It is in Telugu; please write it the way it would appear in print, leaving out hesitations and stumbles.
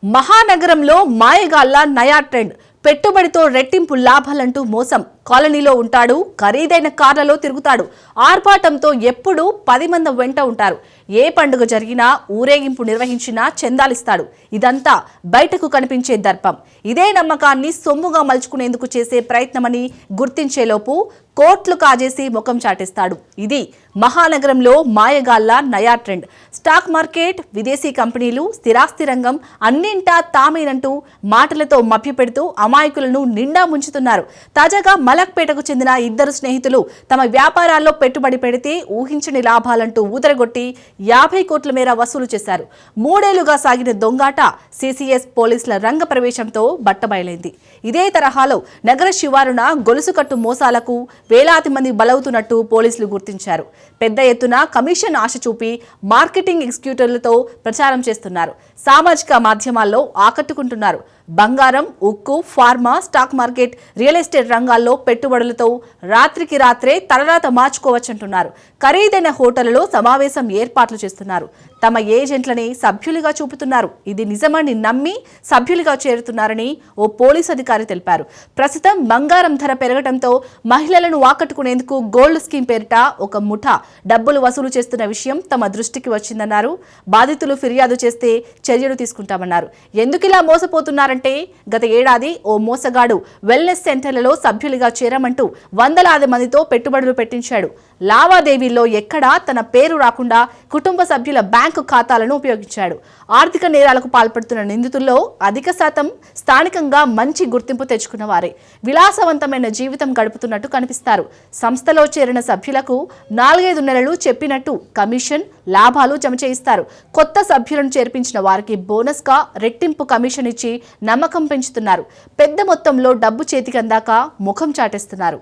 మహానగరంలో మాయగాళ్ల నయా ట్రెండ్. పెట్టుబడితో రెట్టింపు లాభాలంటూ మోసం. కాలనీలో ఉంటాడు, ఖరీదైన కార్లలో తిరుగుతాడు. ఆర్భాటంతో ఎప్పుడూ 10 మంది వెంట ఉంటారు. ఏ పండుగ జరిగినా, ఊరేగింపు నిర్వహించినా చందాలిస్తాడు. ఇదంతా బయటకు కనిపించే దర్పం. ఇదే నమ్మకాన్ని సొమ్ముగా మలుచుకునేందుకు చేసే ప్రయత్నమని గుర్తించేలోపు కోట్లు కాజేసి ముఖం చాటేస్తాడు. ఇది మహానగరంలో మాయగాళ్ల నయా ట్రెండ్. స్టాక్ మార్కెట్, విదేశీ కంపెనీలు, స్థిరాస్తి రంగం అన్నింటా తామేనంటూ మాటలతో మభ్యపెడుతూ అమాయకులను నిండా ముంచుతున్నారు. తాజాగా మలక్పేటకు చెందిన 2 స్నేహితులు తమ వ్యాపారాల్లో పెట్టుబడి పెడితే ఊహించని లాభాలంటూ ఊదరగొట్టి 50 కోట్ల మేర వసూలు చేశారు. 3 ఏళ్లుగా సాగిన దొంగాట సిసిఎస్ పోలీసుల రంగ ప్రవేశంతో బట్టబయలైంది. ఇదే తరహాలో నగర శివారున గొలుసుకట్టు మోసాలకు వేలాది మంది బలవుతున్నట్టు పోలీసులు గుర్తించారు. పెద్ద ఎత్తున కమిషన్ ఆశ చూపి మార్కెటింగ్ ఎగ్జిక్యూటివ్లతో ప్రచారం చేస్తున్నారు. సామాజిక మాధ్యమాల్లో ఆకట్టుకుంటున్నారు. బంగారం, ఉక్కు, pharma, stock market, real estate రంగాల్లో పెట్టుబడులతో రాత్రికి రాత్రే తలరాత మార్చుకోవచ్చంటున్నారు. ఖరీదైన హోటళ్లలో సమావేశం ఏర్పాట్లు చేస్తున్నారు. తమ ఏజెంట్లని సభ్యులుగా చూపుతున్నారు. ఇది నిజమని నమ్మి సభ్యులుగా చేరుతున్నారని ఓ పోలీసు అధికారి తెలిపారు. ప్రస్తుతం బంగారం ధర పెరగడంతో మహిళలను ఆకట్టుకునేందుకు గోల్డ్ స్కీమ్ పేరిట ఒక ముఠా డబ్బులు వసూలు చేస్తున్న విషయం తమ దృష్టికి వచ్చిందన్నారు. బాధితులు ఫిర్యాదు చేస్తే చర్యలు తీసుకుంటామన్నారు. ఎందుకిలా మోసపోతున్నారంటే గత ఏడాది ఓ మోసగాడు వెల్నెస్ సెంటర్లలో సభ్యులుగా చేరమంటూ వందలాది మందితో పెట్టుబడులు పెట్టించాడు. లావాదేవీల్లో ఎక్కడా తన పేరు రాకుండా కుటుంబ సభ్యుల బ్యాంకు ఖాతాలను ఉపయోగించాడు. ఆర్థిక నేరాలకు పాల్పడుతున్న నిందితుల్లో అధిక శాతం స్థానికంగా మంచి గుర్తింపు తెచ్చుకున్న వారే. విలాసవంతమైన జీవితం గడుపుతున్నట్టు కనిపిస్తారు. సంస్థలో చేరిన సభ్యులకు 4-5 నెలలు చెప్పినట్టు కమిషన్, లాభాలు జమ చేయిస్తారు. కొత్త సభ్యులను చేర్పించిన వారికి బోనస్గా రెట్టింపు కమిషన్ ఇచ్చి నమ్మకం పెంచుతున్నారు. పెద్ద మొత్తంలో డబ్బు చేతికి అందాక ముఖం చాటేస్తున్నారు.